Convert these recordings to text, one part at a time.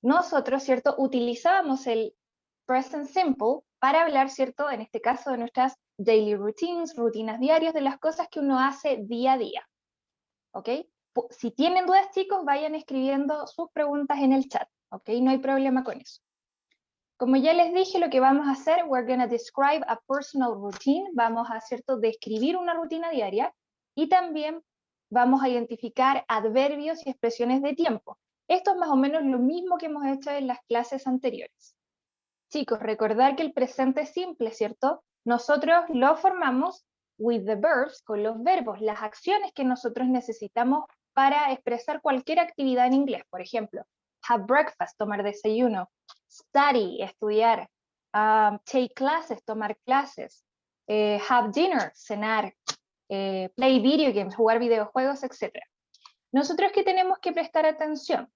nosotros, ¿cierto?, utilizábamos el present simple para hablar, ¿cierto?, en este caso de nuestras daily routines, rutinas diarias, de las cosas que uno hace día a día, ¿ok? Si tienen dudas, chicos, vayan escribiendo sus preguntas en el chat, ¿ok? No hay problema con eso. Como ya les dije, lo que vamos a hacer, we're going to describe a personal routine, vamos a, ¿cierto?, describir una rutina diaria, y también vamos a identificar adverbios y expresiones de tiempo. Esto es más o menos lo mismo que hemos hecho en las clases anteriores. Chicos, recordar que el presente simple, ¿cierto?, nosotros lo formamos with the verbs, con los verbos, las acciones que nosotros necesitamos para expresar cualquier actividad en inglés. Por ejemplo, have breakfast, tomar desayuno; study, estudiar; take classes, tomar clases; have dinner, cenar; play video games, jugar videojuegos, etc. Nosotros, ¿qué tenemos que prestar atención?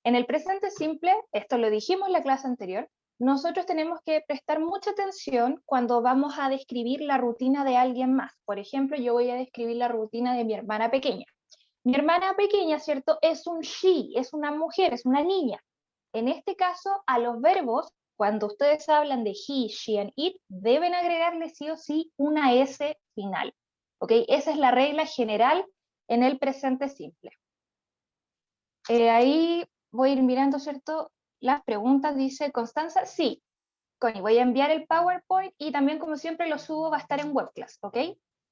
En el presente simple, esto lo dijimos en la clase anterior, nosotros tenemos que prestar mucha atención cuando vamos a describir la rutina de alguien más. Por ejemplo, yo voy a describir la rutina de mi hermana pequeña. Mi hermana pequeña, ¿cierto?, es un she, es una mujer, es una niña. En este caso, a los verbos, cuando ustedes hablan de he, she and it, deben agregarle sí o sí una S final. ¿Ok? Esa es la regla general en el presente simple. Ahí voy a ir mirando, ¿cierto?, las preguntas. Dice Constanza, sí, Connie, voy a enviar el PowerPoint y también, como siempre, lo subo, va a estar en WebClass, ¿ok?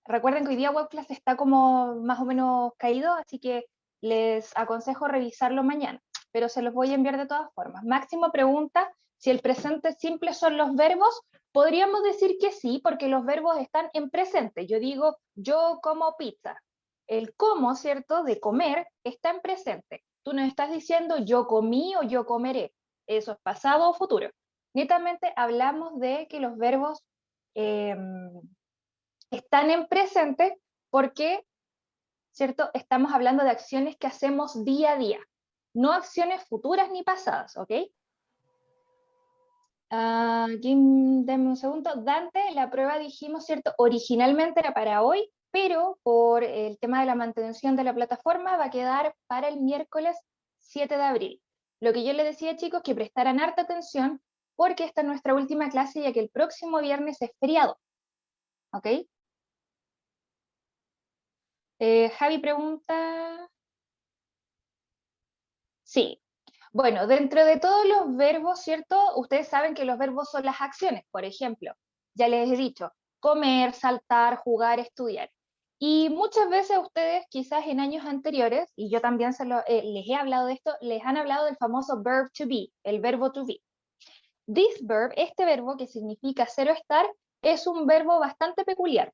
Recuerden que hoy día WebClass está como más o menos caído, así que les aconsejo revisarlo mañana, pero se los voy a enviar de todas formas. Máximo pregunta si el presente simple son los verbos. Podríamos decir que sí, porque los verbos están en presente. Yo digo, yo como pizza. El como, ¿cierto?, de comer, está en presente. Tú no estás diciendo yo comí o yo comeré. Eso es pasado o futuro. Netamente hablamos de que los verbos están en presente porque, ¿cierto?, estamos hablando de acciones que hacemos día a día, no acciones futuras ni pasadas, ¿ok? Denme un segundo. Dante, la prueba dijimos, ¿cierto?, originalmente era para hoy, pero por el tema de la mantención de la plataforma va a quedar para el miércoles 7 de abril. Lo que yo les decía, chicos, que prestaran harta atención porque esta es nuestra última clase, ya que el próximo viernes es feriado, ¿ok? Javi pregunta... Sí. Bueno, dentro de todos los verbos, ¿cierto? Ustedes saben que los verbos son las acciones. Por ejemplo, ya les he dicho, comer, saltar, jugar, estudiar. Y muchas veces ustedes, quizás en años anteriores, y yo también les he hablado de esto, les han hablado del famoso verb to be, el verbo to be. This verb, este verbo que significa ser o estar, es un verbo bastante peculiar.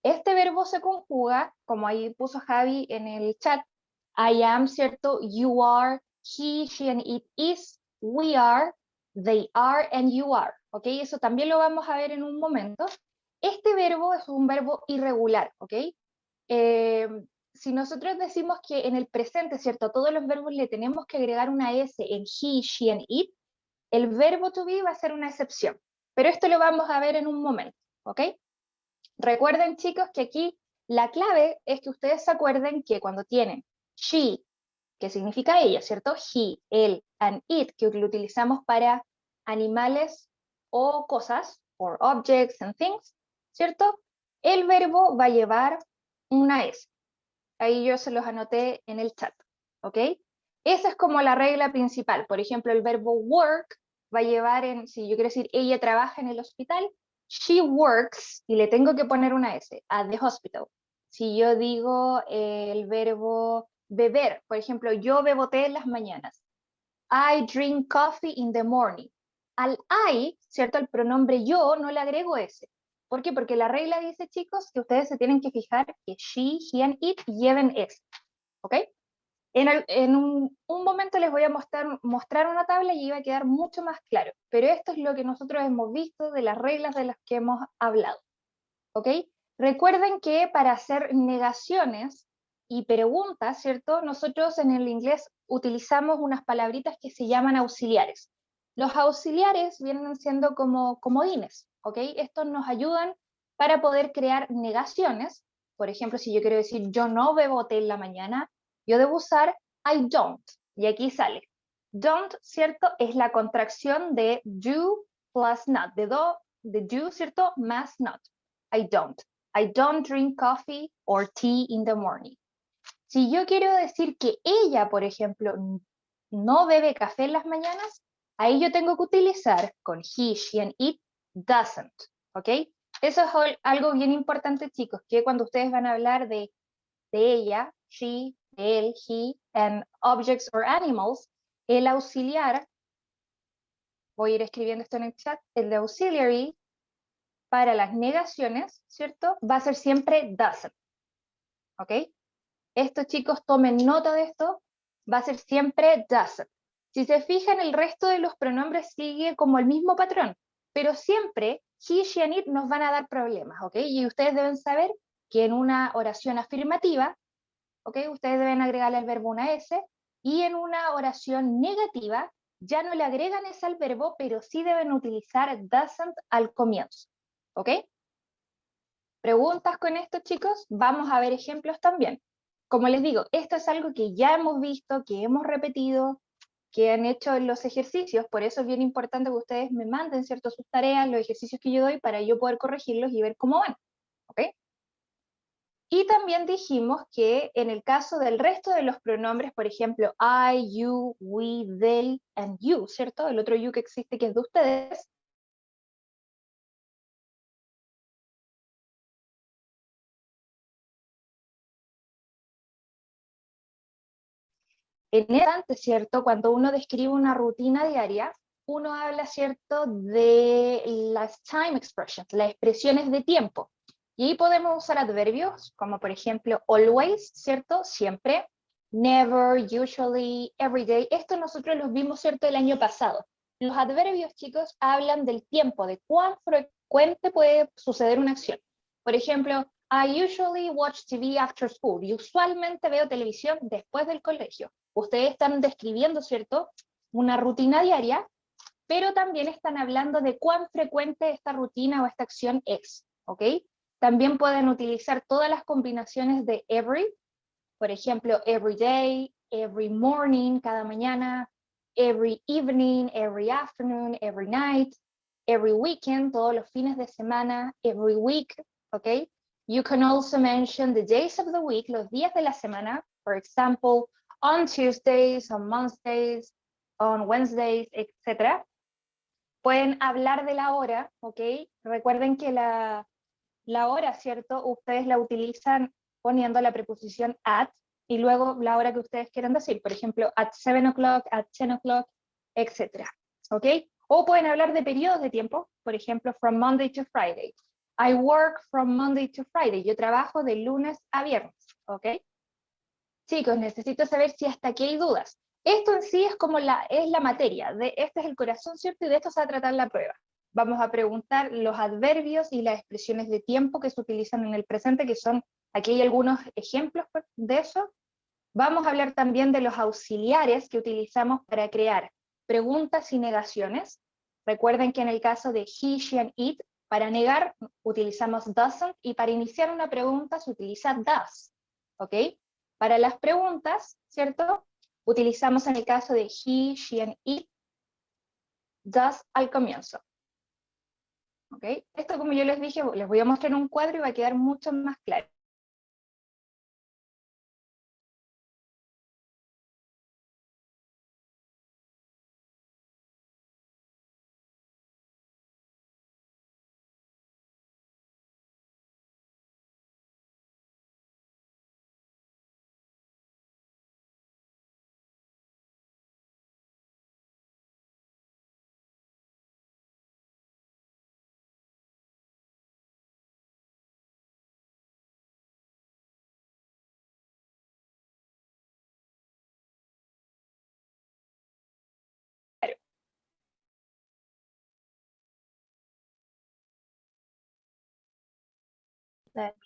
Este verbo se conjuga, como ahí puso Javi en el chat, I am, ¿cierto? You are, he, she and it is, we are, they are and you are. ¿Ok? Eso también lo vamos a ver en un momento. Este verbo es un verbo irregular, ¿ok? Si nosotros decimos que en el presente, ¿cierto?, a todos los verbos le tenemos que agregar una S en he, she and it, el verbo to be va a ser una excepción. Pero esto lo vamos a ver en un momento, ¿ok? Recuerden, chicos, que aquí la clave es que ustedes se acuerden que cuando tienen she, que significa ella, ¿cierto? He, él, and it, que lo utilizamos para animales o cosas, or objects and things, ¿cierto? El verbo va a llevar una S. Ahí yo se los anoté en el chat, ¿ok? Esa es como la regla principal. Por ejemplo, el verbo work va a llevar si yo quiero decir ella trabaja en el hospital, she works, y le tengo que poner una S, at the hospital. Si yo digo el verbo beber, por ejemplo, yo bebo té en las mañanas. I drink coffee in the morning. Al I, ¿cierto? El pronombre yo no le agrego S. ¿Por qué? Porque la regla dice, chicos, que ustedes se tienen que fijar que she, he and it lleven S. ¿Ok? En un momento les voy a mostrar una tabla y va a quedar mucho más claro. Pero esto es lo que nosotros hemos visto de las reglas de las que hemos hablado. ¿Ok? Recuerden que para hacer negaciones y preguntas, ¿cierto? Nosotros en el inglés utilizamos unas palabritas que se llaman auxiliares. Los auxiliares vienen siendo como comodines, ¿ok? Estos nos ayudan para poder crear negaciones. Por ejemplo, si yo quiero decir yo no bebo té en la mañana, yo debo usar I don't, y aquí sale. Don't, ¿cierto? Es la contracción de do plus not, de do, ¿cierto? Más not. I don't. I don't drink coffee or tea in the morning. Si yo quiero decir que ella, por ejemplo, no bebe café en las mañanas, ahí yo tengo que utilizar con he, she, and it, doesn't, ¿ok? Eso es algo bien importante, chicos, que cuando ustedes van a hablar de ella, she, él, he, and objects or animals, el auxiliar, voy a ir escribiendo esto en el chat, el de auxiliary para las negaciones, ¿cierto? Va a ser siempre doesn't, ¿ok? Estos chicos tomen nota de esto, va a ser siempre doesn't. Si se fijan, el resto de los pronombres sigue como el mismo patrón, pero siempre he, she, and it nos van a dar problemas, ¿ok? Y ustedes deben saber que en una oración afirmativa, ¿ok? Ustedes deben agregarle al verbo una S, y en una oración negativa ya no le agregan S al verbo, pero sí deben utilizar doesn't al comienzo, ¿ok? ¿Preguntas con esto, chicos? Vamos a ver ejemplos también. Como les digo, esto es algo que ya hemos visto, que hemos repetido, que han hecho en los ejercicios, por eso es bien importante que ustedes me manden, ¿cierto?, sus tareas, los ejercicios que yo doy, para yo poder corregirlos y ver cómo van, ¿ok? Y también dijimos que en el caso del resto de los pronombres, por ejemplo, I, you, we, they, and you, ¿cierto? El otro you que existe que es de ustedes, en este, ¿cierto? Cuando uno describe una rutina diaria, uno habla, ¿cierto?, de las time expressions, las expresiones de tiempo. Y ahí podemos usar adverbios, como por ejemplo always, ¿cierto? Siempre, never, usually, every day. Esto nosotros los vimos, ¿cierto?, el año pasado. Los adverbios, chicos, hablan del tiempo, de cuán frecuente puede suceder una acción. Por ejemplo, I usually watch TV after school. Y usualmente veo televisión después del colegio. Ustedes están describiendo, ¿cierto?, una rutina diaria, pero también están hablando de cuán frecuente esta rutina o esta acción es, ¿ok? También pueden utilizar todas las combinaciones de every, por ejemplo, every day, every morning, cada mañana, every evening, every afternoon, every night, every weekend, todos los fines de semana, every week, ¿ok? You can also mention the days of the week, los días de la semana, for example, on Tuesdays, on Mondays, on Wednesdays, etc. Pueden hablar de la hora, ¿ok? Recuerden que la hora, ¿cierto? Ustedes la utilizan poniendo la preposición at y luego la hora que ustedes quieran decir. Por ejemplo, at 7 o'clock, at 10 o'clock, etc. ¿Ok? O pueden hablar de periodos de tiempo. Por ejemplo, from Monday to Friday. I work from Monday to Friday. Yo trabajo de lunes a viernes. ¿Ok? Chicos, necesito saber si hasta aquí hay dudas. Esto en sí es como la materia, este es el corazón, ¿cierto? Y de esto se va a tratar la prueba. Vamos a preguntar los adverbios y las expresiones de tiempo que se utilizan en el presente, que son, aquí hay algunos ejemplos de eso. Vamos a hablar también de los auxiliares que utilizamos para crear preguntas y negaciones. Recuerden que en el caso de he, she, and it, para negar utilizamos doesn't y para iniciar una pregunta se utiliza does. ¿Ok? Para las preguntas, ¿cierto? Utilizamos en el caso de he, she, and it, does al comienzo. ¿Ok? Esto, como yo les dije, les voy a mostrar un cuadro y va a quedar mucho más claro.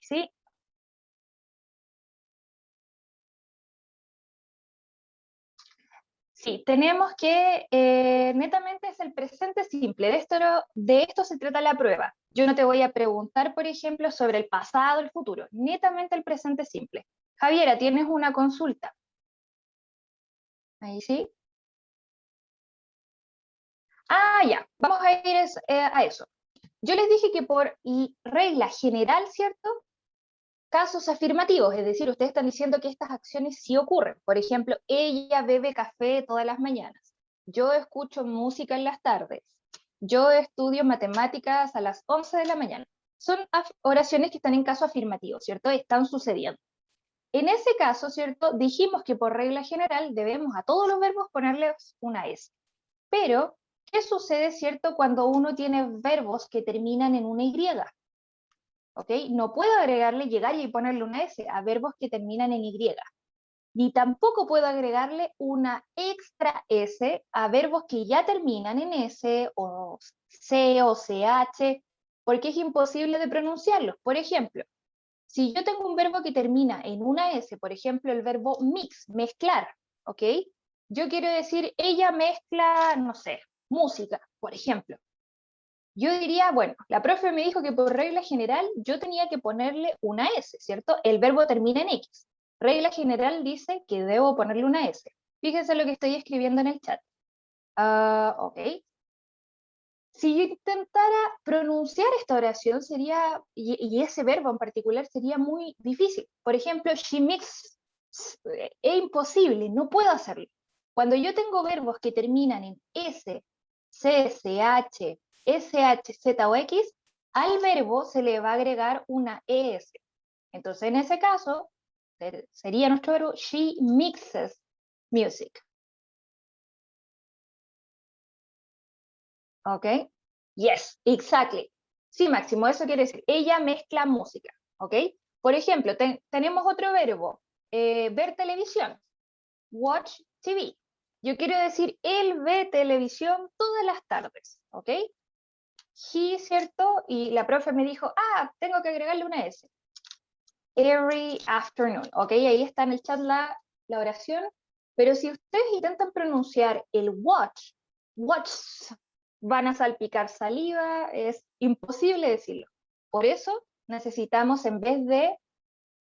¿Sí? Sí, tenemos que, netamente es el presente simple, de esto se trata la prueba. Yo no te voy a preguntar, por ejemplo, sobre el pasado, el futuro, netamente el presente simple. Javiera, tienes una consulta. Ahí sí. Ya, vamos a ir a eso. Yo les dije que por regla general, ¿cierto? Casos afirmativos, es decir, ustedes están diciendo que estas acciones sí ocurren. Por ejemplo, ella bebe café todas las mañanas. Yo escucho música en las tardes. Yo estudio matemáticas a las 11 de la mañana. Son oraciones que están en caso afirmativo, ¿cierto? Están sucediendo. En ese caso, ¿cierto? Dijimos que por regla general debemos a todos los verbos ponerles una S. Pero, ¿qué sucede, cierto, cuando uno tiene verbos que terminan en una Y? ¿Ok? No puedo agregarle llegar y ponerle una S a verbos que terminan en Y. Ni tampoco puedo agregarle una extra S a verbos que ya terminan en S o C o CH, porque es imposible de pronunciarlos. Por ejemplo, si yo tengo un verbo que termina en una S, por ejemplo, el verbo mix, mezclar, ¿ok? Yo quiero decir, ella mezcla, no sé, música, por ejemplo. Yo diría, bueno, la profe me dijo que por regla general yo tenía que ponerle una S, ¿cierto? El verbo termina en X. Regla general dice que debo ponerle una S. Fíjense lo que estoy escribiendo en el chat. Ok. Si yo intentara pronunciar esta oración sería, y ese verbo en particular sería muy difícil. Por ejemplo, she mixes, es imposible, no puedo hacerlo. Cuando yo tengo verbos que terminan en S, C, CH, SH, Z o X, al verbo se le va a agregar una ES. Entonces, en ese caso, sería nuestro verbo, she mixes music. ¿Ok? Yes, exactly. Sí, Máximo, eso quiere decir, ella mezcla música, ¿ok? Por ejemplo, tenemos otro verbo, ver televisión, watch TV. Yo quiero decir, él ve televisión todas las tardes, ¿ok? He, ¿cierto? Y la profe me dijo, tengo que agregarle una S. Every afternoon, ¿ok? Ahí está en el chat la oración, pero si ustedes intentan pronunciar el watch, van a salpicar saliva, es imposible decirlo. Por eso necesitamos, en vez de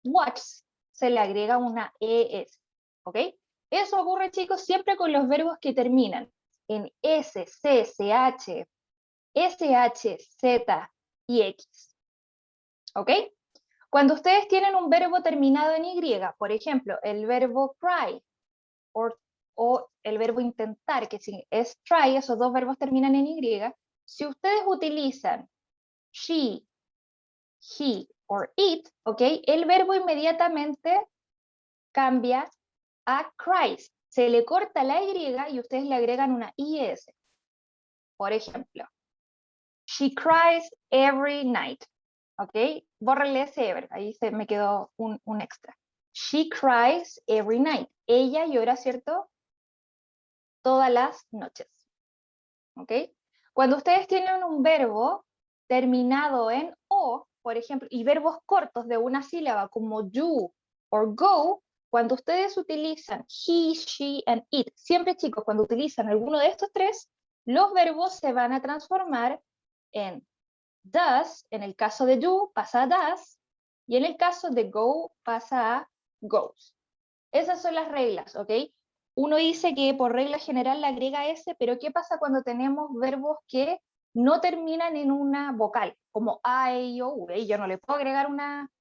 watch, se le agrega una ES, ¿ok? Eso ocurre, chicos, siempre con los verbos que terminan en S, C, CH, SH, Z y X, ¿ok? Cuando ustedes tienen un verbo terminado en Y, por ejemplo, el verbo cry o el verbo intentar, que es try, esos dos verbos terminan en Y, si ustedes utilizan she, he o it, ¿ok? El verbo inmediatamente cambia a cries. Se le corta la Y y ustedes le agregan una IS. Por ejemplo, she cries every night. ¿Ok? Bórrele ese ever, ahí me quedó un extra. She cries every night. Ella llora, ¿cierto? Todas las noches. ¿Ok? Cuando ustedes tienen un verbo terminado en o, por ejemplo, y verbos cortos de una sílaba como do or go, cuando ustedes utilizan he, she, and it, siempre, chicos, cuando utilizan alguno de estos tres, los verbos se van a transformar en does, en el caso de do, pasa a does, y en el caso de go, pasa a goes. Esas son las reglas, ¿ok? Uno dice que por regla general le agrega S, pero ¿qué pasa cuando tenemos verbos que no terminan en una vocal? Como A, E, I, O, U. Yo no le puedo agregar una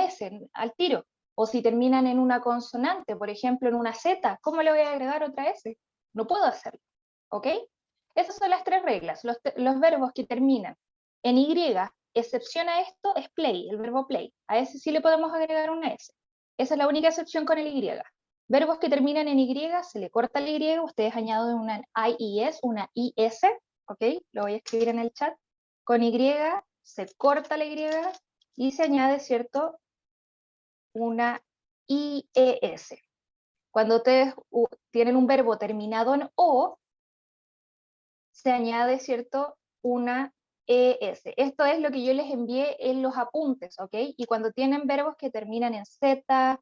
S al tiro. O si terminan en una consonante, por ejemplo, en una Z, ¿cómo le voy a agregar otra S? No puedo hacerlo, ¿ok? Esas son las tres reglas. Los verbos que terminan en Y, excepción a esto, es play, el verbo play. A ese sí le podemos agregar una S. Esa es la única excepción con el Y. Verbos que terminan en Y, se le corta el Y, ustedes añaden una IES, una IS, ¿ok? Lo voy a escribir en el chat. Con Y se corta la Y y se añade, ¿cierto? Una IES. Cuando ustedes tienen un verbo terminado en O, se añade, ¿cierto? Una ES. Esto es lo que yo les envié en los apuntes, ¿ok? Y cuando tienen verbos que terminan en Z,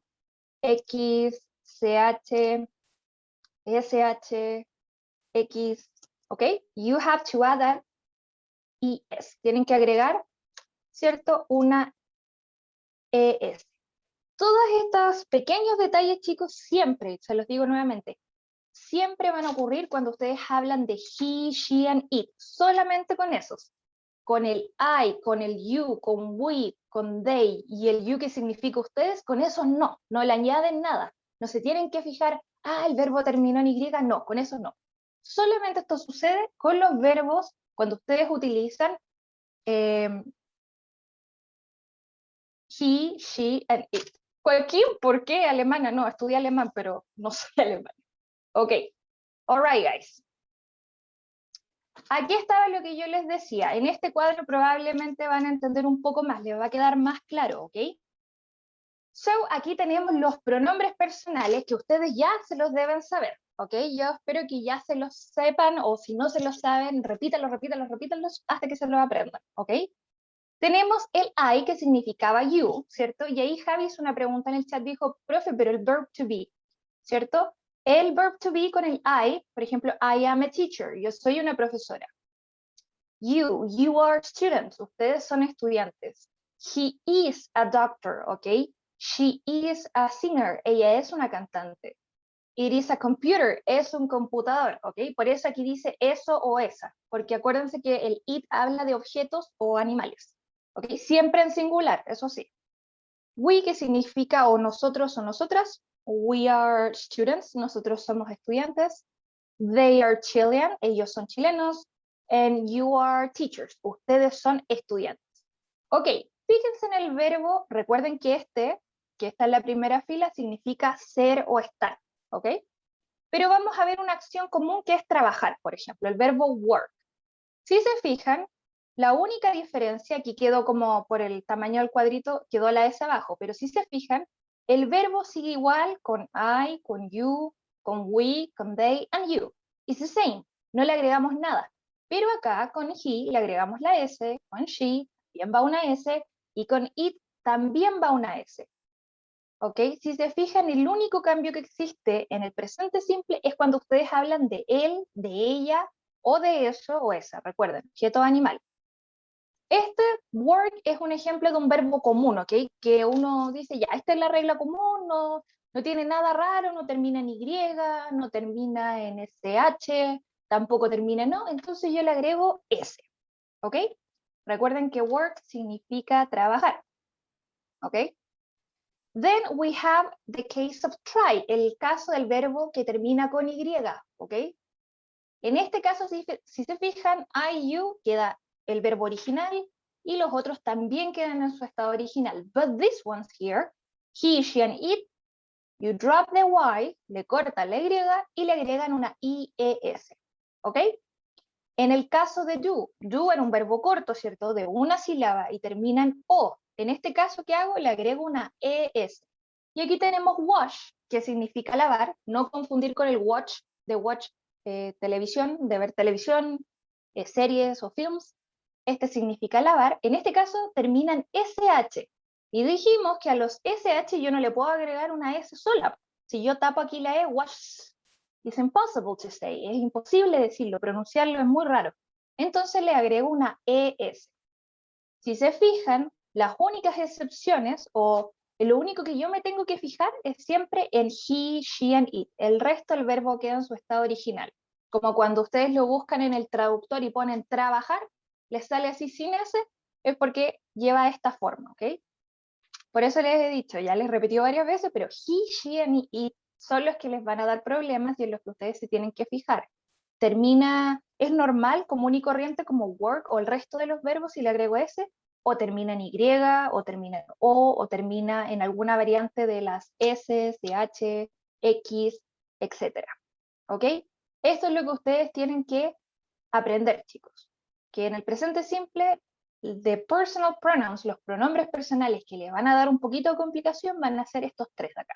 X, CH, SH, X, ¿ok? You have to add an ES. Tienen que agregar, ¿cierto? Una ES. Todos estos pequeños detalles, chicos, siempre, se los digo nuevamente, siempre van a ocurrir cuando ustedes hablan de he, she, and it, solamente con esos. Con el I, con el you, con we, con they y el you que significa ustedes, con esos no le añaden nada. No se tienen que fijar, el verbo terminó en Y, no, con eso no. Solamente esto sucede con los verbos cuando ustedes utilizan he, she, and it. Joaquín, ¿por qué alemana? No, estudié alemán, pero no soy alemana. Ok, alright guys. Aquí estaba lo que yo les decía. En este cuadro probablemente van a entender un poco más, les va a quedar más claro, ¿ok? So, aquí tenemos los pronombres personales que ustedes ya se los deben saber, ¿ok? Yo espero que ya se los sepan, o si no se los saben, repítanlos hasta que se los aprendan, ¿ok? Tenemos el I, que significaba you, ¿cierto? Y ahí Javi hizo una pregunta en el chat, dijo, profe, pero el verb to be, ¿cierto? El verb to be con el I, por ejemplo, I am a teacher, yo soy una profesora. You are students, ustedes son estudiantes. He is a doctor, ¿ok? She is a singer, ella es una cantante. It is a computer, es un computador, ¿ok? Por eso aquí dice eso o esa, porque acuérdense que el it habla de objetos o animales, ¿ok? Siempre en singular, eso sí. We, que significa o nosotros o nosotras. We are students, nosotros somos estudiantes. They are Chilean, ellos son chilenos. And you are teachers, ustedes son estudiantes. Ok, fíjense en el verbo, recuerden que que está en la primera fila, significa ser o estar, ¿ok? Pero vamos a ver una acción común que es trabajar, por ejemplo, el verbo work. Si se fijan, la única diferencia, aquí quedó como por el tamaño del cuadrito, quedó la S abajo, pero si se fijan, el verbo sigue igual con I, con you, con we, con they, and you. It's the same, no le agregamos nada. Pero acá con he le agregamos la S, con she también va una S, y con it también va una S. ¿Ok? Si se fijan, el único cambio que existe en el presente simple es cuando ustedes hablan de él, de ella, o de eso o esa. Recuerden, objeto animal. Este work es un ejemplo de un verbo común, ¿ok? Que uno dice, ya, esta es la regla común, no tiene nada raro, no termina en Y, no termina en SH, tampoco termina en O, entonces yo le agrego S, ¿ok? Recuerden que work significa trabajar, ¿ok? Then we have the case of try, el caso del verbo que termina con Y, ¿ok? En este caso, si se fijan, I, you queda el verbo original y los otros también quedan en su estado original. But this one's here, he, she, and it, you drop the Y, le cortan la Y y le agregan una IES, ¿ok? En el caso de do era un verbo corto, ¿cierto? De una sílaba y termina en O. En este caso, ¿qué hago? Le agrego una ES. Y aquí tenemos wash, que significa lavar, no confundir con el watch, de watch televisión, de ver televisión, series o films. Este significa lavar. En este caso termina en SH. Y dijimos que a los SH yo no le puedo agregar una S sola. Si yo tapo aquí la E, wash, it's impossible to say, es imposible decirlo, pronunciarlo es muy raro. Entonces le agrego una ES. Si se fijan, las únicas excepciones o lo único que yo me tengo que fijar es siempre en he, she, and it. El resto del verbo queda en su estado original. Como cuando ustedes lo buscan en el traductor y ponen trabajar, les sale así sin ese, es porque lleva esta forma, ¿ok? Por eso les he dicho, ya les he repetido varias veces, pero he, she, and it son los que les van a dar problemas y en los que ustedes se tienen que fijar. Es normal, común y corriente como work o el resto de los verbos si le agrego S, o termina en Y, o termina en o termina en alguna variante de las S, CH, X, etc. ¿Ok? Esto es lo que ustedes tienen que aprender, chicos. Que en el presente simple, de personal pronouns, los pronombres personales que les van a dar un poquito de complicación, van a ser estos tres de acá.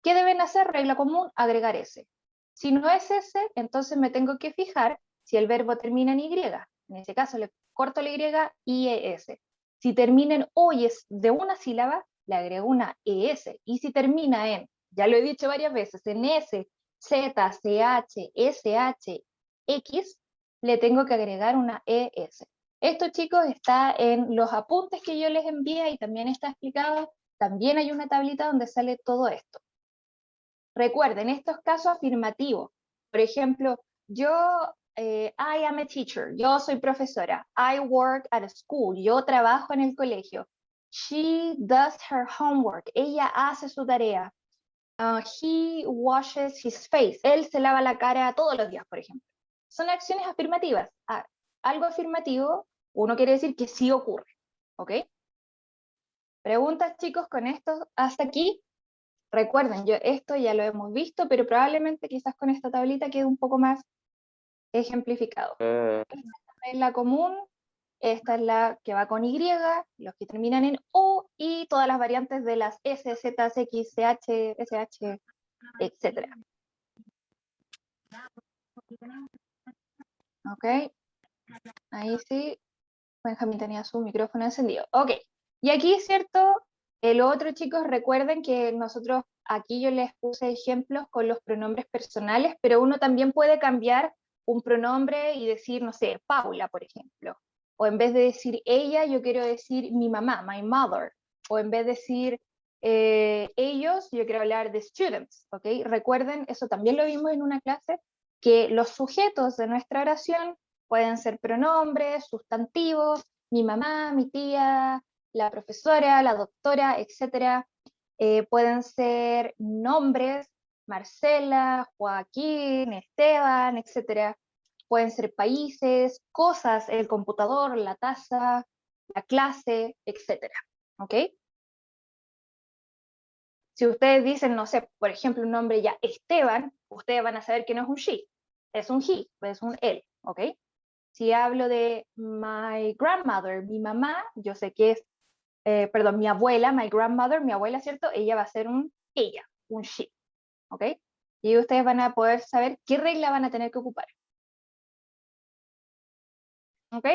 ¿Qué deben hacer? Regla común, agregar S. Si no es S, entonces me tengo que fijar si el verbo termina en Y. En ese caso le corto la Y, IES. Si termina en O y es de una sílaba, le agrego una ES. Y si termina en, ya lo he dicho varias veces, en S, Z, CH, SH, X, le tengo que agregar una ES. Esto, chicos, está en los apuntes que yo les envié y también está explicado. También hay una tablita donde sale todo esto. Recuerden, esto es caso afirmativo. Por ejemplo, I am a teacher, yo soy profesora. I work at a school, yo trabajo en el colegio. She does her homework, ella hace su tarea. He washes his face, él se lava la cara todos los días, por ejemplo. Son acciones afirmativas. Algo afirmativo, uno quiere decir que sí ocurre, ¿ok? Preguntas, chicos, con esto hasta aquí. Recuerden, esto ya lo hemos visto, pero probablemente quizás con esta tablita quede un poco más ejemplificado. Esta es la común, esta es la que va con Y, los que terminan en O y todas las variantes de las S, Z, X, CH, SH, etc. Ok, ahí sí, Benjamín tenía su micrófono encendido. Ok, y aquí es cierto, el otro, chicos, recuerden que nosotros aquí yo les puse ejemplos con los pronombres personales, pero uno también puede cambiar un pronombre y decir, no sé, Paula, por ejemplo. O en vez de decir ella, yo quiero decir mi mamá, my mother. O en vez de decir ellos, yo quiero hablar de students, ¿ok? Recuerden, eso también lo vimos en una clase, que los sujetos de nuestra oración pueden ser pronombres, sustantivos, mi mamá, mi tía, la profesora, la doctora, etc. Pueden ser nombres, Marcela, Joaquín, Esteban, etc. Pueden ser países, cosas, el computador, la taza, la clase, etc. ¿Ok? Si ustedes dicen, no sé, por ejemplo, un nombre ya Esteban, ustedes van a saber que no es un she, es un he, es un él, ¿ok? Si hablo de my grandmother, mi mamá, yo sé que es, perdón, mi abuela, my grandmother, mi abuela, ¿cierto? Ella va a ser un ella, un she, ¿ok? Y ustedes van a poder saber qué regla van a tener que ocupar, ¿ok?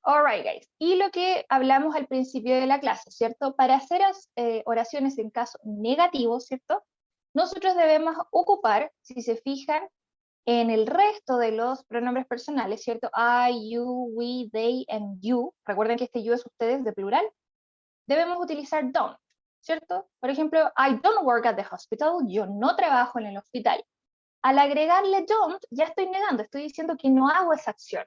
Alright, guys. Y lo que hablamos al principio de la clase, ¿cierto? Para hacer oraciones en caso negativo, ¿cierto? Nosotros debemos ocupar, si se fijan, en el resto de los pronombres personales, ¿cierto? I, you, we, they, and you. Recuerden que este you es ustedes de plural. Debemos utilizar don't, ¿cierto? Por ejemplo, I don't work at the hospital. Yo no trabajo en el hospital. Al agregarle don't, ya estoy negando, estoy diciendo que no hago esa acción.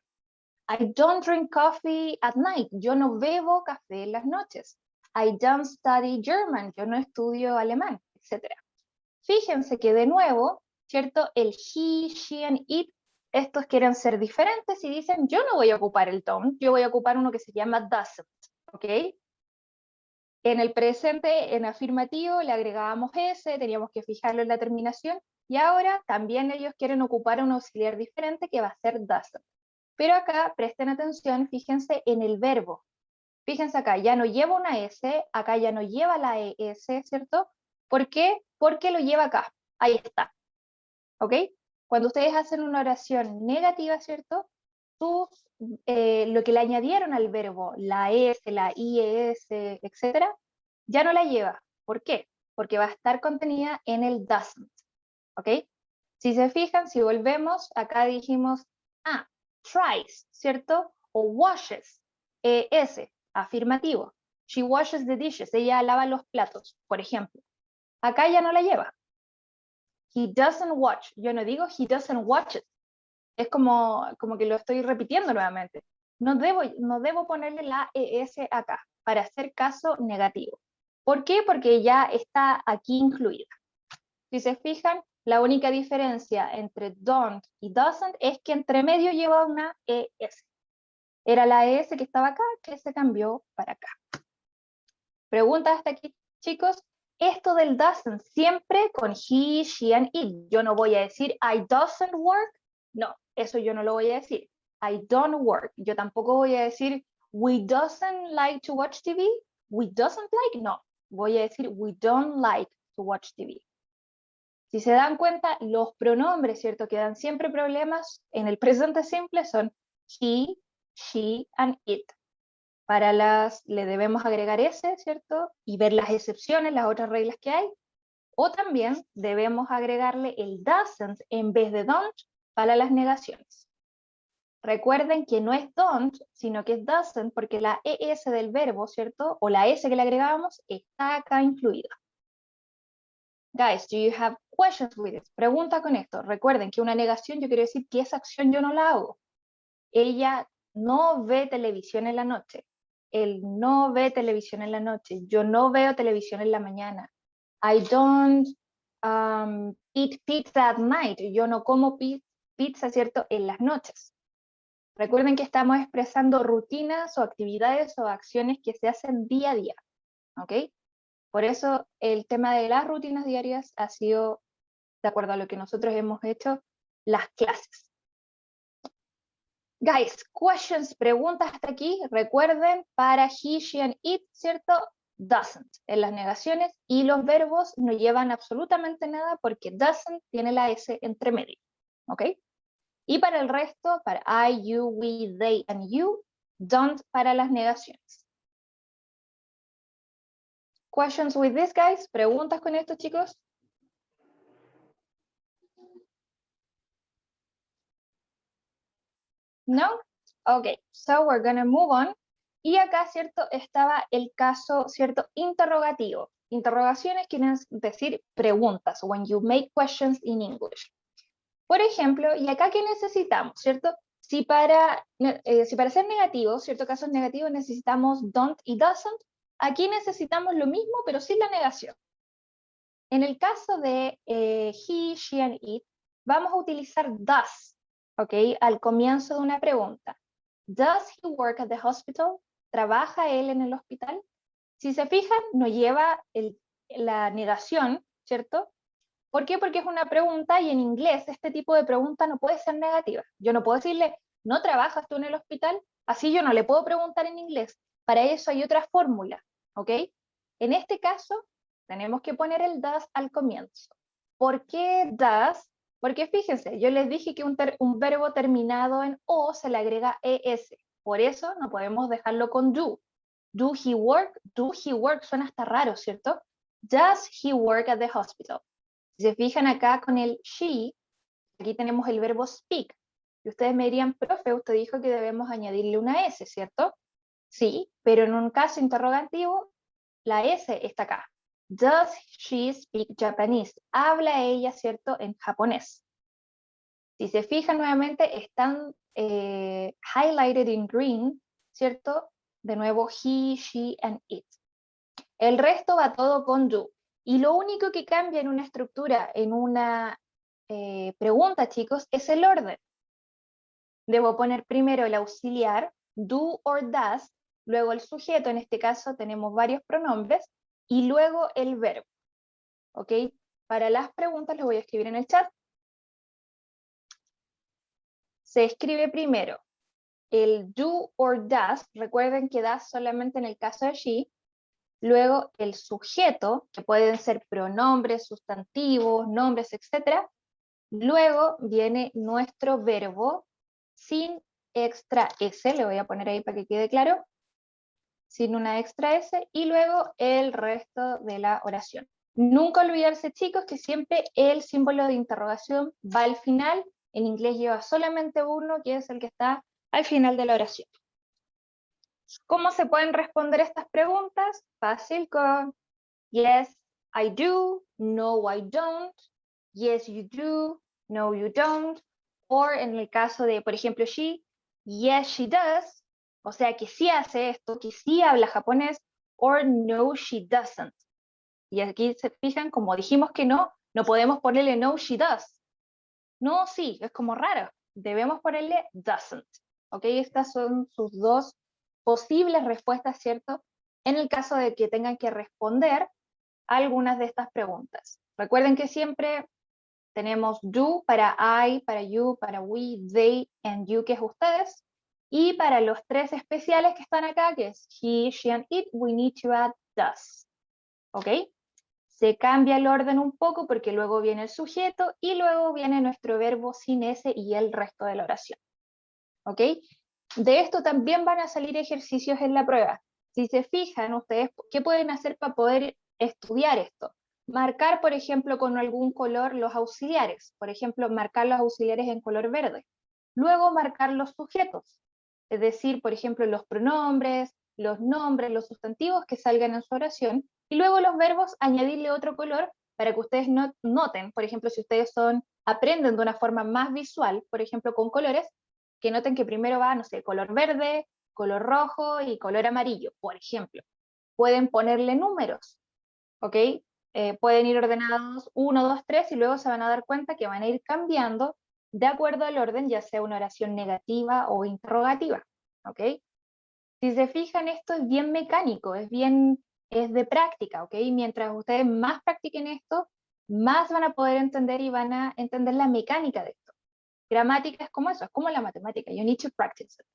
I don't drink coffee at night. Yo no bebo café en las noches. I don't study German. Yo no estudio alemán, etc. Fíjense que de nuevo, ¿cierto? El he, she, and it, estos quieren ser diferentes y dicen, yo no voy a ocupar el don't, yo voy a ocupar uno que se llama doesn't, ¿ok? En el presente, en afirmativo, le agregábamos S, teníamos que fijarlo en la terminación, y ahora también ellos quieren ocupar un auxiliar diferente que va a ser doesn't. Pero acá, presten atención, fíjense en el verbo. Fíjense acá, ya no lleva una S, acá ya no lleva la ES, ¿cierto? ¿Por qué? Porque lo lleva acá. Ahí está. ¿Ok? Cuando ustedes hacen una oración negativa, ¿cierto? Lo que le añadieron al verbo, la S, la IES, etcétera, ya no la lleva. ¿Por qué? Porque va a estar contenida en el doesn't. ¿Ok? Si se fijan, si volvemos, acá dijimos, tries, ¿cierto? O washes, S, afirmativo. She washes the dishes, ella lava los platos, por ejemplo. Acá ya no la lleva. He doesn't watch, yo no digo he doesn't watch it. Es como que lo estoy repitiendo nuevamente. No debo ponerle la ES acá para hacer caso negativo. ¿Por qué? Porque ya está aquí incluida. Si se fijan, la única diferencia entre don't y doesn't es que entre medio lleva una ES. Era la ES que estaba acá, que se cambió para acá. Pregunta hasta aquí, chicos. Esto del doesn't, siempre con he, she, and it. Yo no voy a decir I doesn't work. No, eso yo no lo voy a decir. I don't work. Yo tampoco voy a decir we doesn't like to watch TV. We doesn't like, no. Voy a decir we don't like to watch TV. Si se dan cuenta, los pronombres, ¿cierto? Que dan siempre problemas en el presente simple son he, she, and it. Para le debemos agregar ese, ¿cierto? Y ver las excepciones, las otras reglas que hay. O también debemos agregarle el doesn't en vez de don't para las negaciones. Recuerden que no es don't, sino que es doesn't, porque la ES del verbo, ¿cierto? O la S que le agregamos está acá incluida. Guys, do you have questions with it? Pregunta con esto. Recuerden que una negación yo quiero decir que esa acción yo no la hago. Ella no ve televisión en la noche. Él no ve televisión en la noche. Yo no veo televisión en la mañana. I don't eat pizza at night. Yo no como pizza, ¿cierto? En las noches. Recuerden que estamos expresando rutinas o actividades o acciones que se hacen día a día. ¿Ok? Por eso el tema de las rutinas diarias ha sido, de acuerdo a lo que nosotros hemos hecho, las clases. Guys, questions, preguntas hasta aquí. Recuerden, para he, she, and it, ¿cierto? Doesn't, en las negaciones, y los verbos no llevan absolutamente nada porque doesn't tiene la S entre medio. ¿Ok? Y para el resto, para I, you, we, they, and you, don't para las negaciones. Questions with this, guys? ¿Preguntas con esto, chicos? No? Ok, so we're gonna move on. Y acá, ¿cierto? Estaba el caso, ¿cierto? Interrogativo. Interrogaciones quieren decir preguntas, when you make questions in English. Por ejemplo, y acá, ¿qué necesitamos, cierto? Si para ser negativos, ¿cierto? Casos negativos necesitamos don't y doesn't, aquí necesitamos lo mismo, pero sin la negación. En el caso de he, she, and it, vamos a utilizar does, ¿ok? Al comienzo de una pregunta. Does he work at the hospital? ¿Trabaja él en el hospital? Si se fijan, no lleva la negación, ¿cierto? ¿Por qué? Porque es una pregunta y en inglés este tipo de pregunta no puede ser negativa. Yo no puedo decirle, ¿no trabajas tú en el hospital? Así yo no le puedo preguntar en inglés. Para eso hay otra fórmula, ¿ok? En este caso, tenemos que poner el does al comienzo. ¿Por qué does? Porque fíjense, yo les dije que un verbo terminado en O se le agrega ES. Por eso no podemos dejarlo con do. Do he work? Do he work suena hasta raro, ¿cierto? Does he work at the hospital? Si se fijan acá con el she, aquí tenemos el verbo speak. Y ustedes me dirían, profe, usted dijo que debemos añadirle una S, ¿cierto? Sí, pero en un caso interrogativo, la S está acá. Does she speak Japanese? Habla ella, ¿cierto?, en japonés. Si se fijan nuevamente, están highlighted in green, ¿cierto? De nuevo, he, she, and it. El resto va todo con do. Y lo único que cambia en una estructura, en una pregunta, chicos, es el orden. Debo poner primero el auxiliar, do or does, luego el sujeto, en este caso tenemos varios pronombres, y luego el verbo. ¿Ok? Para las preguntas lo voy a escribir en el chat. Se escribe primero el do or does, recuerden que does solamente en el caso de she, luego el sujeto, que pueden ser pronombres, sustantivos, nombres, etc. Luego viene nuestro verbo sin extra S, le voy a poner ahí para que quede claro, sin una extra S, y luego el resto de la oración. Nunca olvidarse, chicos, que siempre el símbolo de interrogación va al final. En inglés lleva solamente uno, que es el que está al final de la oración. ¿Cómo se pueden responder estas preguntas? Fácil, con yes, I do, no, I don't, yes, you do, no, you don't, o en el caso de, por ejemplo, she, yes, she does, o sea que sí hace esto, que sí habla japonés, or no, she doesn't. Y aquí se fijan, como dijimos que no, no podemos ponerle no, she does. No, sí, es como raro. Debemos ponerle doesn't. ¿Ok? Estas son sus dos posibles respuestas, ¿cierto? En el caso de que tengan que responder a algunas de estas preguntas. Recuerden que siempre tenemos do para I, para you, para we, they, and you, que es ustedes. Y para los tres especiales que están acá, que es he, she, and it, we need to add does. ¿Ok? Se cambia el orden un poco porque luego viene el sujeto y luego viene nuestro verbo sin S y el resto de la oración. ¿Ok? De esto también van a salir ejercicios en la prueba. Si se fijan ustedes, ¿qué pueden hacer para poder estudiar esto? Marcar, por ejemplo, con algún color los auxiliares. Por ejemplo, marcar los auxiliares en color verde. Luego marcar los sujetos. Es decir, por ejemplo, los pronombres, los nombres, los sustantivos que salgan en su oración. Y luego los verbos, añadirle otro color para que ustedes noten, por ejemplo, si ustedes aprenden de una forma más visual, por ejemplo, con colores, que noten que primero va, no sé, color verde, color rojo y color amarillo, por ejemplo. Pueden ponerle números, ¿ok? Pueden ir ordenados 1, 2, 3 y luego se van a dar cuenta que van a ir cambiando de acuerdo al orden, ya sea una oración negativa o interrogativa, ¿ok? Si se fijan, esto es bien mecánico, es de práctica, ¿ok? Mientras ustedes más practiquen esto, más van a poder entender y van a entender la mecánica de esto. Gramática es como eso, es como la matemática, you need to practice it.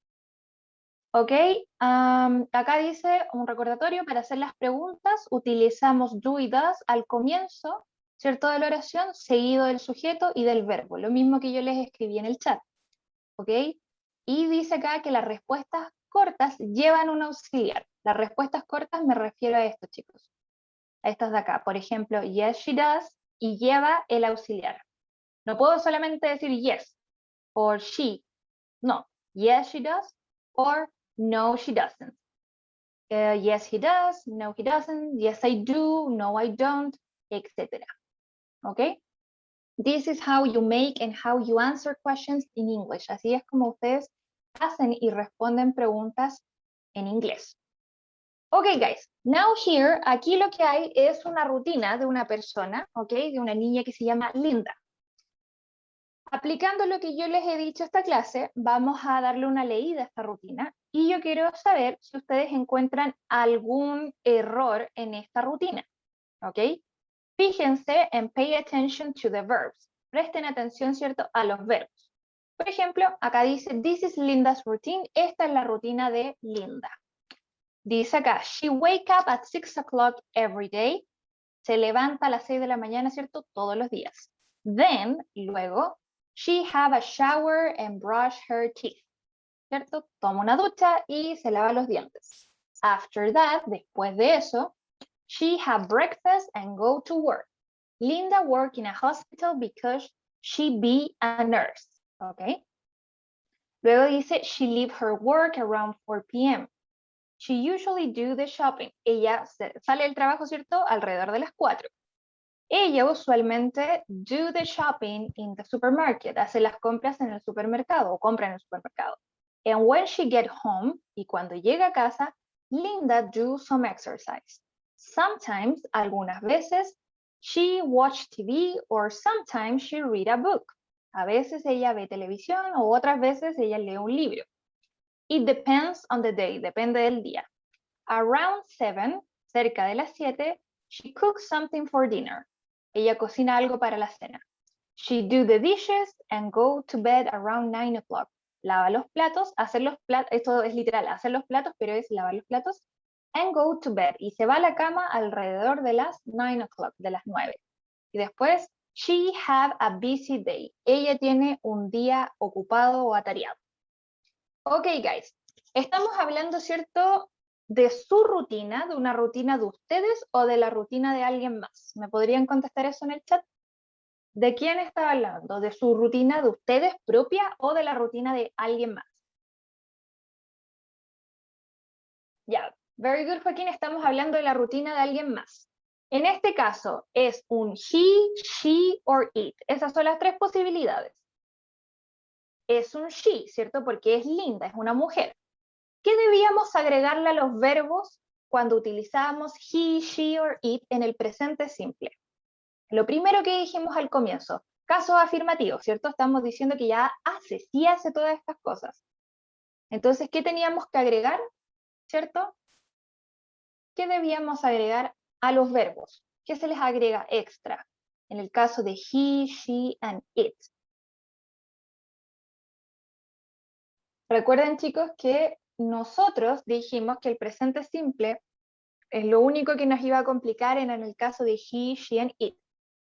¿Ok? Acá dice un recordatorio para hacer las preguntas, utilizamos do y does al comienzo, ¿cierto? De la oración, seguido del sujeto y del verbo, lo mismo que yo les escribí en el chat. ¿Ok? Y dice acá que las respuestas cortas llevan un auxiliar. Las respuestas cortas me refiero a esto, chicos. A estas de acá. Por ejemplo, yes, she does, y lleva el auxiliar. No puedo solamente decir yes, or she. No. Yes, she does, or no, she doesn't. Yes, he does, no, he doesn't. Yes, I do, no, I don't, etc. ¿Ok? This is how you make and how you answer questions in English. Así es como ustedes hacen y responden preguntas en inglés. Ok, guys. Now here, aquí lo que hay es una rutina de una persona, ok, de una niña que se llama Linda. Aplicando lo que yo les he dicho a esta clase, vamos a darle una leída a esta rutina y yo quiero saber si ustedes encuentran algún error en esta rutina, ¿ok? Fíjense en pay attention to the verbs. Presten atención, ¿cierto?, a los verbos. Por ejemplo, acá dice, this is Linda's routine. Esta es la rutina de Linda. Dice acá, she wake up at 6 o'clock every day. Se levanta a las 6 de la mañana, ¿cierto?, todos los días. Then, luego, she have a shower and brush her teeth. ¿Cierto? Toma una ducha y se lava los dientes. After that, después de eso, she have breakfast and go to work. Linda work in a hospital because she be a nurse. ¿Ok? Luego dice, she leave her work around 4 p.m. She usually do the shopping. Ella sale del trabajo, ¿cierto?, alrededor de las 4. Ella usualmente do the shopping in the supermarket. Hace las compras en el supermercado o compra en el supermercado. And when she get home, y cuando llega a casa, Linda do some exercise. Sometimes, algunas veces, she watch TV or sometimes she read a book. A veces ella ve televisión o otras veces ella lee un libro. It depends on the day, depende del día. Around 7, cerca de las 7, she cooks something for dinner. Ella cocina algo para la cena. She do the dishes and go to bed around 9 o'clock. Lava los platos, hacer los platos, esto es literal, hacer los platos, pero es lavar los platos. And go to bed. Y se va a la cama alrededor de las 9 o'clock, de las 9. Y después, she have a busy day. Ella tiene un día ocupado o atareado. Ok, guys. Estamos hablando, ¿cierto?, de su rutina, de una rutina de ustedes o de la rutina de alguien más. ¿Me podrían contestar eso en el chat? ¿De quién estaba hablando? ¿De su rutina de ustedes propia o de la rutina de alguien más? Ya, very good, Joaquín, estamos hablando de la rutina de alguien más. En este caso, es un he, she or it. Esas son las 3 posibilidades. Es un she, ¿cierto? Porque es Linda, es una mujer. ¿Qué debíamos agregarle a los verbos cuando utilizábamos he, she or it en el presente simple? Lo primero que dijimos al comienzo, casos afirmativos, ¿cierto? Estamos diciendo que ya hace, sí hace todas estas cosas. Entonces, ¿qué teníamos que agregar? ¿Cierto? ¿Qué debíamos agregar a los verbos? ¿Qué se les agrega extra? En el caso de he, she, and it. Recuerden, chicos, que nosotros dijimos que el presente simple es lo único que nos iba a complicar en el caso de he, she, and it.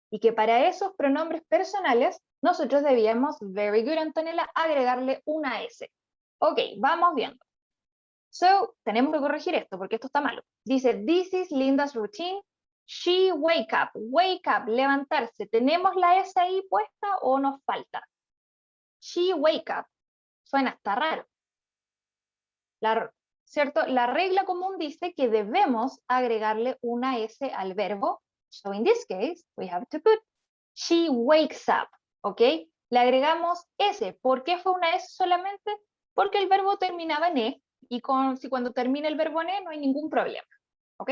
Y que para esos pronombres personales, nosotros debíamos, very good, Antonella, agregarle una S. Ok, vamos viendo. So, tenemos que corregir esto, porque esto está malo. Dice, this is Linda's routine. She wake up, levantarse. ¿Tenemos la S ahí puesta o nos falta? She wake up. Suena hasta raro. ¿Cierto? La regla común dice que debemos agregarle una S al verbo So in this case, we have to put she wakes up, ¿ok? Le agregamos S. ¿Por qué fue una S solamente? Porque el verbo terminaba en E, y si cuando termina el verbo en E no hay ningún problema, ¿ok?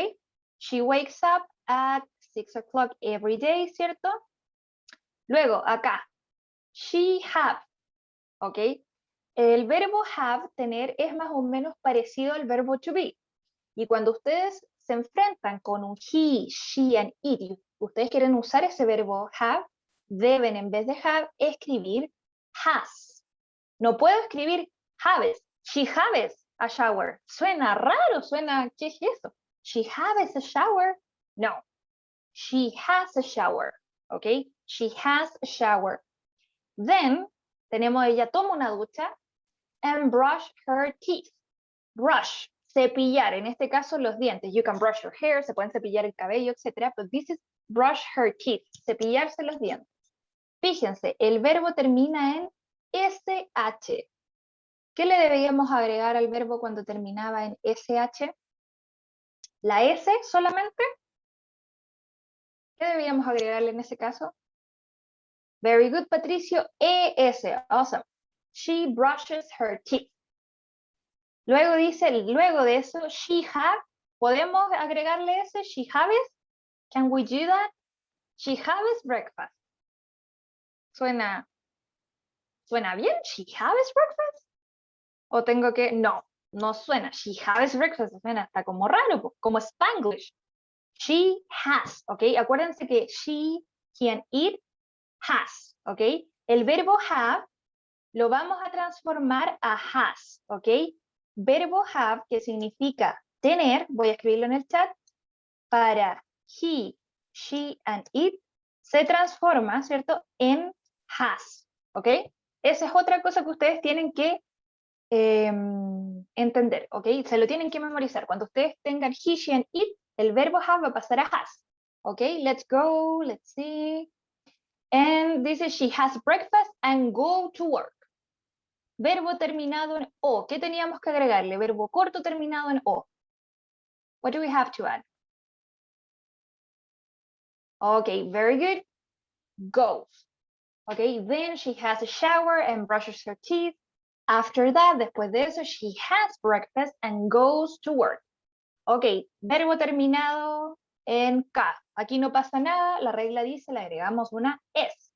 She wakes up at 6 o'clock every day, ¿cierto? Luego, acá, she have, ¿ok? El verbo have, tener, es más o menos parecido al verbo to be. Y cuando ustedes se enfrentan con un he, she, and it, y ustedes quieren usar ese verbo have, deben, en vez de have, escribir has. No puedo escribir haves. She haves a shower. Suena raro, suena, ¿qué es eso? She haves a shower. No. She has a shower. ¿Ok? She has a shower. Then, tenemos ella toma una ducha and brush her teeth. Brush, cepillar, en este caso los dientes. You can brush your hair, se pueden cepillar el cabello, etc. But this is brush her teeth, cepillarse los dientes. Fíjense, el verbo termina en SH. ¿Qué le debíamos agregar al verbo cuando terminaba en SH? ¿La S solamente? ¿Qué debíamos agregarle en ese caso? Very good, Patricio. ES. Awesome. She brushes her teeth. Luego dice, luego de eso, she have. ¿Podemos agregarle ese? She haves. Can we do that? She haves breakfast. ¿Suena bien? She haves breakfast. ¿O tengo que? No suena. She haves breakfast. Suena hasta como raro, como Spanglish. She has, ¿ok? Acuérdense que she, can, it, has, ¿ok? El verbo have lo vamos a transformar a has, ¿ok? Verbo have, que significa tener, voy a escribirlo en el chat, para he, she, and it, se transforma, ¿cierto?, en has, ¿ok? Esa es otra cosa que ustedes tienen que entender, ¿ok? Se lo tienen que memorizar. Cuando ustedes tengan he, she, and it, el verbo have va a pasar a has, ¿ok? Let's go, let's see. And this is she has breakfast and go to work. Verbo terminado en O. ¿Qué teníamos que agregarle? Verbo corto terminado en O. What do we have to add? Okay, very good. Goes. Okay, then she has a shower and brushes her teeth. After that, después de eso, she has breakfast and goes to work. Ok, verbo terminado en K. Aquí no pasa nada, la regla dice, le agregamos una S.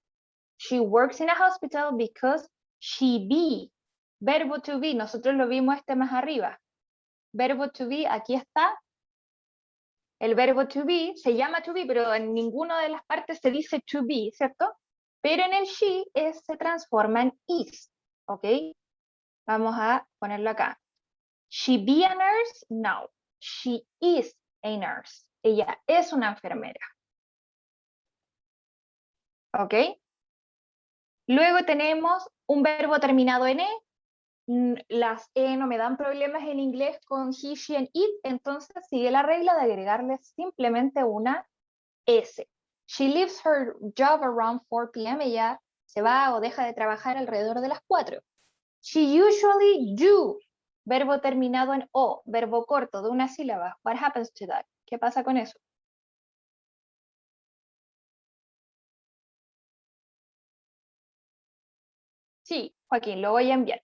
She works in a hospital because she be. Verbo to be, nosotros lo vimos más arriba. Verbo to be, aquí está. El verbo to be se llama to be, pero en ninguna de las partes se dice to be, ¿cierto? Pero en el she se transforma en is, ¿ok? Vamos a ponerlo acá. She be a nurse? No. She is a nurse. Ella es una enfermera. ¿Ok? Luego tenemos un verbo terminado en E. Las E no me dan problemas en inglés con he, she, and it, entonces sigue la regla de agregarle simplemente una S. She leaves her job around 4 p.m. Ella se va o deja de trabajar alrededor de las 4. She usually do. Verbo terminado en O, verbo corto de una sílaba. What happens to that? ¿Qué pasa con eso? Sí, Joaquín, lo voy a enviar.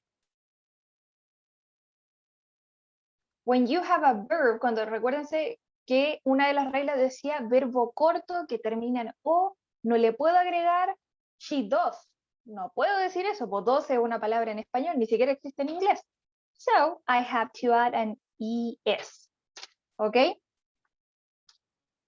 When you have a verb, cuando recuérdense que una de las reglas decía verbo corto que termina en O, no le puedo agregar she does. No puedo decir eso, pues does es una palabra en español, ni siquiera existe en inglés. So, I have to add an ES. ¿Ok?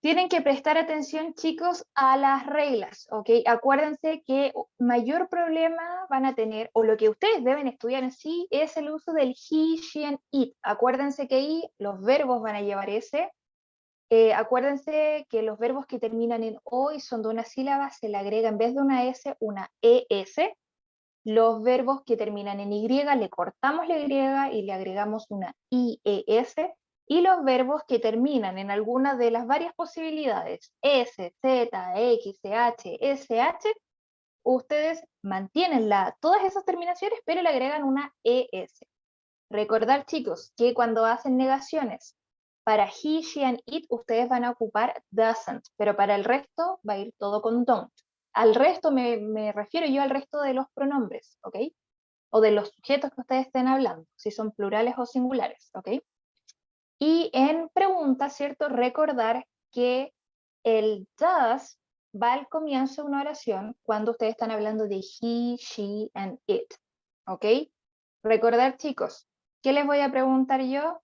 Tienen que prestar atención, chicos, a las reglas, ¿ok? Acuérdense que mayor problema van a tener, o lo que ustedes deben estudiar en sí, es el uso del he, she, and it. Acuérdense que ahí los verbos van a llevar ese. Acuérdense que los verbos que terminan en O y son de una sílaba, se le agrega en vez de una S, una ES. Los verbos que terminan en Y, le cortamos la Y y le agregamos una IES. Y los verbos que terminan en alguna de las varias posibilidades, S, Z, X, H, SH, ustedes mantienen todas esas terminaciones, pero le agregan una ES. Recordar, chicos, que cuando hacen negaciones Para he, she, and it, ustedes van a ocupar doesn't, pero para el resto va a ir todo con don't. Al resto me refiero yo al resto de los pronombres, ¿ok? O de los sujetos que ustedes estén hablando, si son plurales o singulares, ¿ok? Y en pregunta, ¿cierto? Recordar que el does va al comienzo de una oración cuando ustedes están hablando de he, she, and it, ¿ok? Recordar, chicos, ¿qué les voy a preguntar yo?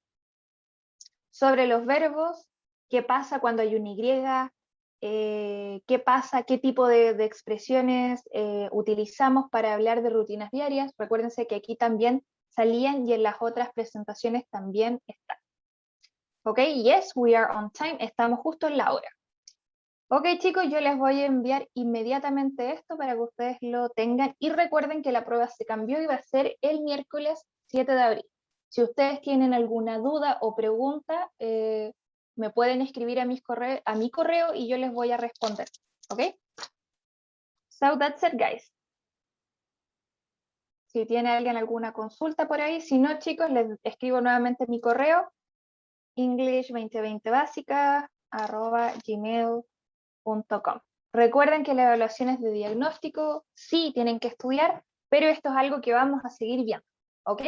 Sobre los verbos, qué pasa cuando hay un Y, qué pasa, qué tipo de expresiones utilizamos para hablar de rutinas diarias. Recuérdense que aquí también salían y en las otras presentaciones también están. Ok, yes, we are on time, estamos justo en la hora. Ok, chicos, yo les voy a enviar inmediatamente esto para que ustedes lo tengan y recuerden que la prueba se cambió y va a ser el miércoles 7 de abril. Si ustedes tienen alguna duda o pregunta, me pueden escribir a mi correo y yo les voy a responder. ¿Ok? So that's it, guys. Si tiene alguien alguna consulta por ahí, si no, chicos, les escribo nuevamente mi correo, english2020básica@gmail.com. Recuerden que las evaluaciones de diagnóstico sí tienen que estudiar, pero esto es algo que vamos a seguir viendo. ¿Ok?